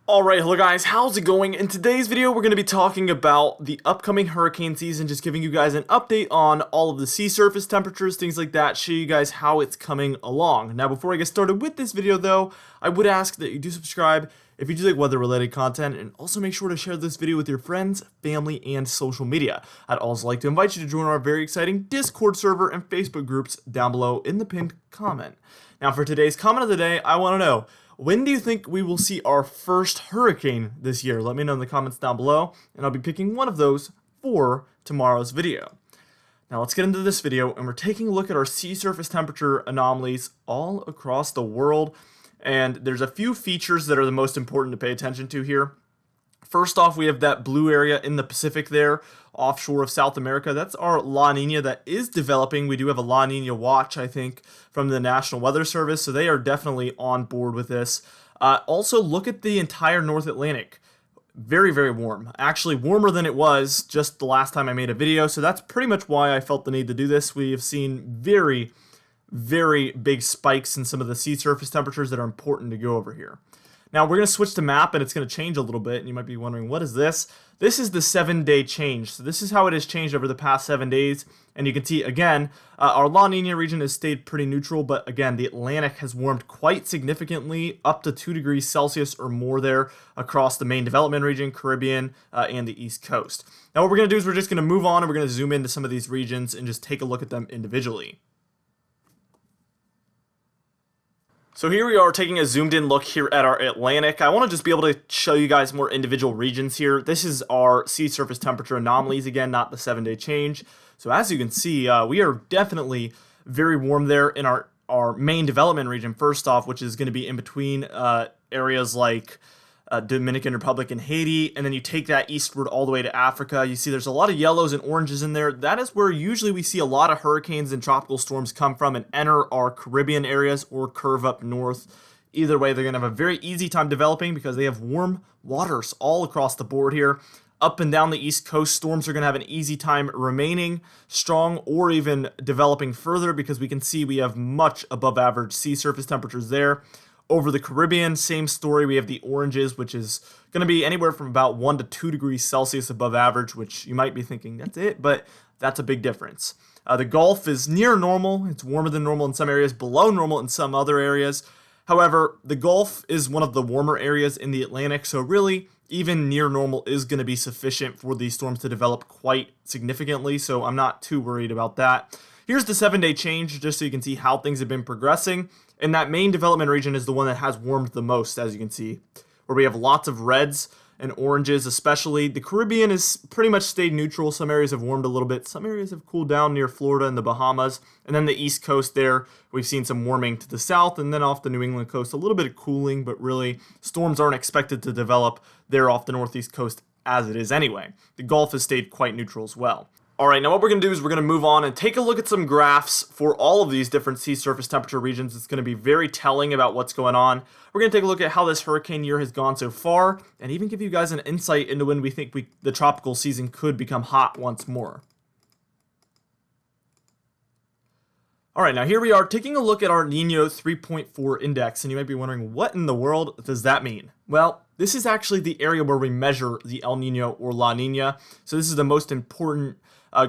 Alright, hello guys, how's it going? In today's video, we're going to be talking about the upcoming hurricane season, just giving you guys an update on all of the sea surface temperatures, things like that, show you guys how it's coming along. Now, before I get started with this video, though, I would ask that you do subscribe if you do like weather-related content, and also make sure to share this video with your friends, family, and social media. I'd also like to invite you to join our very exciting Discord server and Facebook groups down below in the pinned comment. Now, for today's comment of the day, I want to know, when do you think we will see our first hurricane this year? Let me know in the comments down below, and I'll be picking one of those for tomorrow's video. Now let's get into this video, and we're taking a look at our sea surface temperature anomalies all across the world, and there's a few features that are the most important to pay attention to here. First off, we have that blue area in the Pacific there, offshore of South America. That's our La Nina that is developing. We do have a La Nina watch, I think, from the National Weather Service, so they are definitely on board with this. Also, look at the entire North Atlantic. Very, very warm. Actually, warmer than it was just the last time I made a video, so that's pretty much why I felt the need to do this. We have seen very, very big spikes in some of the sea surface temperatures that are important to go over here. Now, we're going to switch to map, and it's going to change a little bit, and you might be wondering, what is this? This is the 7-day change. So this is how it has changed over the past 7 days, and you can see, again, our La Nina region has stayed pretty neutral, but again, the Atlantic has warmed quite significantly, up to 2 degrees Celsius or more there across the main development region, Caribbean, and the East Coast. Now, what we're going to do is we're just going to move on, and we're going to zoom into some of these regions and just take a look at them individually. So here we are taking a zoomed in look here at our Atlantic. I want to just be able to show you guys more individual regions here. This is our sea surface temperature anomalies, again, not the 7-day change. So as you can see, we are definitely very warm there in our main development region, first off, which is going to be in between areas like Dominican Republic and Haiti, and then you take that eastward all the way to Africa. You see there's a lot of yellows and oranges in there. That is where usually we see a lot of hurricanes and tropical storms come from and enter our Caribbean areas or curve up north. Either way, they're going to have a very easy time developing because they have warm waters all across the board here. Up and down the East Coast, storms are going to have an easy time remaining strong or even developing further because we can see we have much above average sea surface temperatures there. Over the Caribbean, same story. We have the oranges, which is going to be anywhere from about 1 to 2 degrees Celsius above average, which you might be thinking, that's it, but that's a big difference. The Gulf is near normal. It's warmer than normal in some areas, below normal in some other areas. However, the Gulf is one of the warmer areas in the Atlantic, so really, even near normal is going to be sufficient for these storms to develop quite significantly, so I'm not too worried about that. Here's the 7-day change, just so you can see how things have been progressing. And that main development region is the one that has warmed the most, as you can see, where we have lots of reds and oranges especially. The Caribbean has pretty much stayed neutral. Some areas have warmed a little bit. Some areas have cooled down near Florida and the Bahamas. And then the East Coast there, we've seen some warming to the south, and then off the New England coast, a little bit of cooling, but really storms aren't expected to develop there off the Northeast coast as it is anyway. The Gulf has stayed quite neutral as well. Alright, now what we're going to do is we're going to move on and take a look at some graphs for all of these different sea surface temperature regions. It's going to be very telling about what's going on. We're going to take a look at how this hurricane year has gone so far, and even give you guys an insight into when we think the tropical season could become hot once more. Alright, now here we are taking a look at our Niño 3.4 index, and you might be wondering, what in the world does that mean? Well, this is actually the area where we measure the El Nino or La Nina, so this is the most important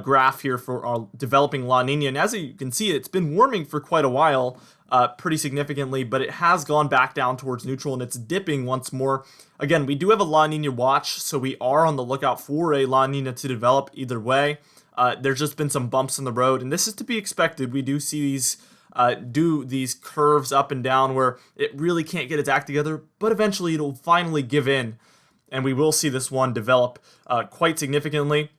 graph here for our developing La Nina, and as you can see, it's been warming for quite a while, pretty significantly, but it has gone back down towards neutral, and it's dipping once more. Again, we do have a La Nina watch, so we are on the lookout for a La Nina to develop either way. There's just been some bumps in the road, and this is to be expected. We do see these curves up and down where it really can't get its act together, but eventually it'll finally give in, and we will see this one develop quite significantly.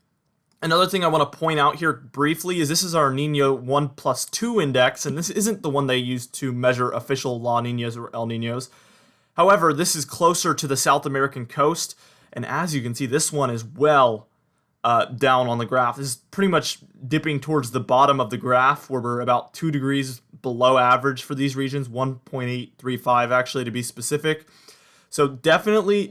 Another thing I want to point out here briefly is this is our Niño 1+2 index, and this isn't the one they use to measure official La Niñas or El Niños. However, this is closer to the South American coast, and as you can see, this one is well down on the graph. This is pretty much dipping towards the bottom of the graph, where we're about 2 degrees below average for these regions, 1.835 actually to be specific. So definitely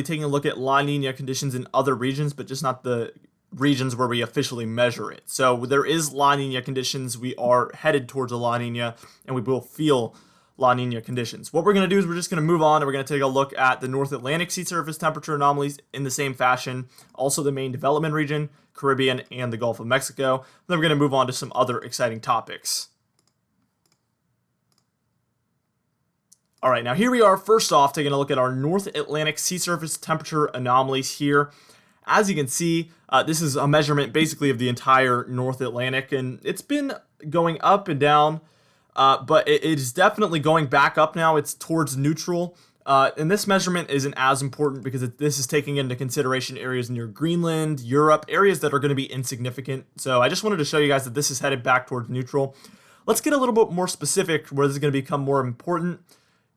taking a look at La Nina conditions in other regions, but just not the regions where we officially measure it. So there is La Nina conditions. We are headed towards a La Nina, and we will feel La Nina conditions. What we're going to do is we're just going to move on and we're going to take a look at the North Atlantic sea surface temperature anomalies in the same fashion, also the main development region, Caribbean, and the Gulf of Mexico. Then we're going to move on to some other exciting topics. All right, now here we are, first off, taking a look at our North Atlantic sea surface temperature anomalies here. As you can see, this is a measurement basically of the entire North Atlantic, and it's been going up and down, but it is definitely going back up now. It's towards neutral, and this measurement isn't as important because this is taking into consideration areas near Greenland, Europe, areas that are going to be insignificant. So I just wanted to show you guys that this is headed back towards neutral. Let's get a little bit more specific where this is going to become more important.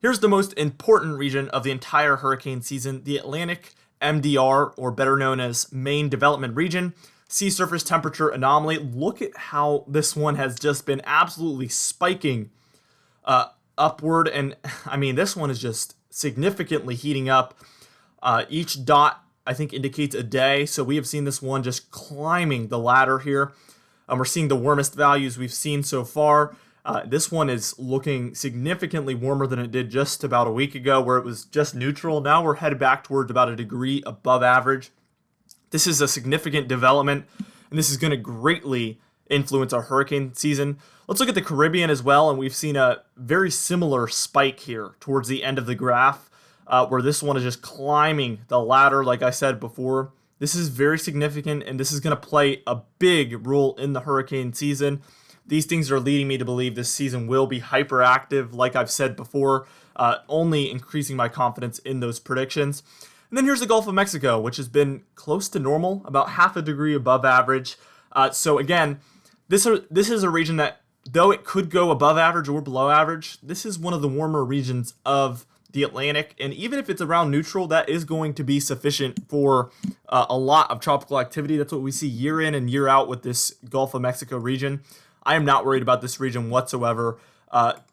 Here's the most important region of the entire hurricane season, the Atlantic MDR, or better known as Main Development Region, sea surface temperature anomaly. Look at how this one has just been absolutely spiking upward, and I mean, this one is just significantly heating up. Each dot, I think, indicates a day, so we have seen this one just climbing the ladder here. We're seeing the warmest values we've seen so far. This one is looking significantly warmer than it did just about a week ago, where it was just neutral. Now we're headed back towards about a degree above average. This is a significant development, and this is going to greatly influence our hurricane season. Let's look at the Caribbean as well, and we've seen a very similar spike here towards the end of the graph, where this one is just climbing the ladder, like I said before. This is very significant, and this is going to play a big role in the hurricane season. These things are leading me to believe this season will be hyperactive, like I've said before, only increasing my confidence in those predictions. And then here's the Gulf of Mexico, which has been close to normal, about half a degree above average. So again, this is a region that, though it could go above average or below average, this is one of the warmer regions of the Atlantic. And even if it's around neutral, that is going to be sufficient for a lot of tropical activity. That's what we see year in and year out with this Gulf of Mexico region. I am not worried about this region whatsoever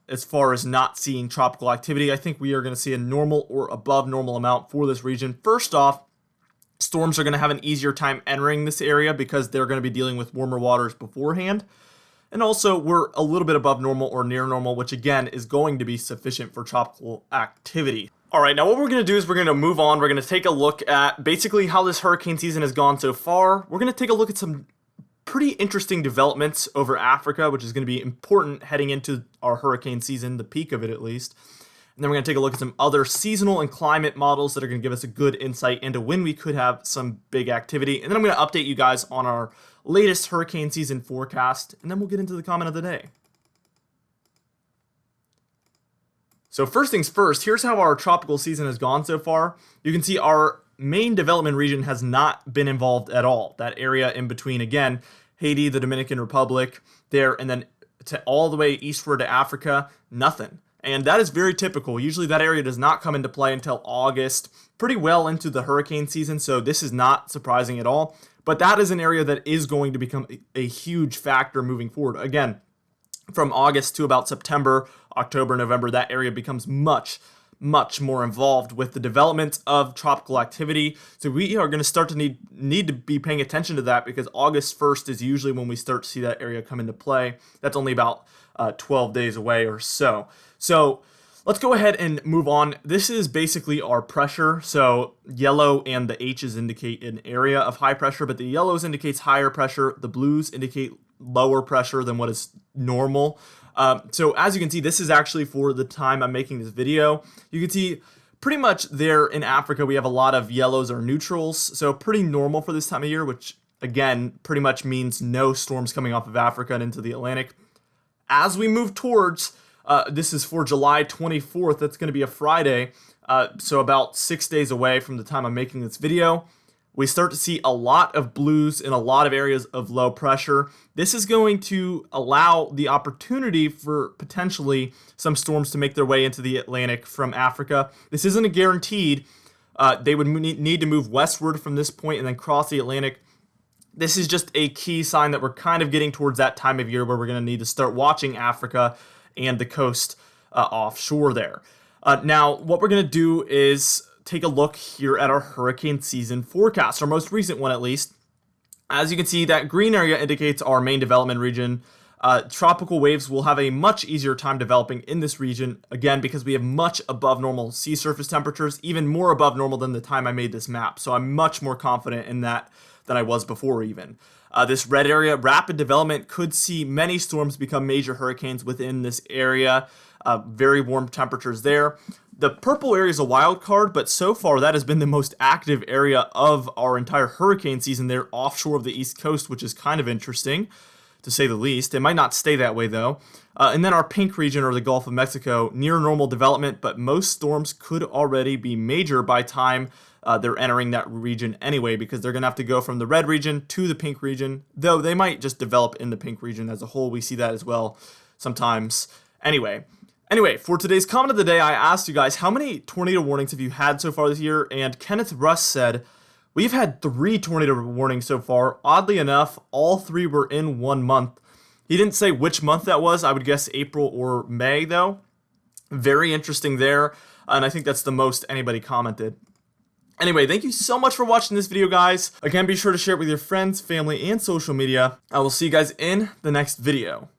as far as not seeing tropical activity. I think we are going to see a normal or above normal amount for this region. First off, storms are going to have an easier time entering this area because they're going to be dealing with warmer waters beforehand. And also, we're a little bit above normal or near normal, which again is going to be sufficient for tropical activity. All right, now what we're going to do is we're going to move on. We're going to take a look at basically how this hurricane season has gone so far. We're going to take a look at some pretty interesting developments over Africa, which is going to be important heading into our hurricane season, the peak of it at least. And then we're going to take a look at some other seasonal and climate models that are going to give us a good insight into when we could have some big activity. And then I'm going to update you guys on our latest hurricane season forecast, and then we'll get into the comment of the day. So first things first, here's how our tropical season has gone so far. You can see our main development region has not been involved at all. That area in between, again, Haiti, the Dominican Republic, there, and then to all the way eastward to Africa, nothing. And that is very typical. Usually that area does not come into play until August, pretty well into the hurricane season, so this is not surprising at all. But that is an area that is going to become a huge factor moving forward. Again, from August to about September, October, November, that area becomes much more involved with the development of tropical activity. So we are going to start to need to be paying attention to that, because August 1st is usually when we start to see that area come into play. That's only about 12 days away or so. So let's go ahead and move on. This is basically our pressure. So yellow and the H's indicate an area of high pressure, but the yellows indicates higher pressure. The blues indicate lower pressure than what is normal. So as you can see, this is actually for the time I'm making this video. You can see pretty much there in Africa, we have a lot of yellows or neutrals. So pretty normal for this time of year, which again, pretty much means no storms coming off of Africa and into the Atlantic. As we move towards, this is for July 24th, that's going to be a Friday. So about 6 days away from the time I'm making this video, we start to see a lot of blues in a lot of areas of low pressure. This is going to allow the opportunity for potentially some storms to make their way into the Atlantic from Africa. This isn't a guaranteed. They would need to move westward from this point and then cross the Atlantic. This is just a key sign that we're kind of getting towards that time of year where we're going to need to start watching Africa and the coast offshore there. Now, what we're going to do is take a look here at our hurricane season forecast, our most recent one at least. As you can see, that green area indicates our main development region. Tropical waves will have a much easier time developing in this region, again, because we have much above normal sea surface temperatures, even more above normal than the time I made this map. So I'm much more confident in that than I was before even. This red area, rapid development, could see many storms become major hurricanes within this area. Very warm temperatures there. The purple area is a wild card, but so far that has been the most active area of our entire hurricane season there offshore of the East Coast, which is kind of interesting, to say the least. It might not stay that way, though. And then our pink region, or the Gulf of Mexico, near normal development, but most storms could already be major by time they're entering that region anyway, because they're going to have to go from the red region to the pink region, though they might just develop in the pink region as a whole. We see that as well sometimes. Anyway, for today's comment of the day, I asked you guys, how many tornado warnings have you had so far this year? And Kenneth Russ said, we've had 3 tornado warnings so far. Oddly enough, all 3 were in 1 month. He didn't say which month that was. I would guess April or May, though. Very interesting there. And I think that's the most anybody commented. Anyway, thank you so much for watching this video, guys. Again, be sure to share it with your friends, family, and social media. I will see you guys in the next video.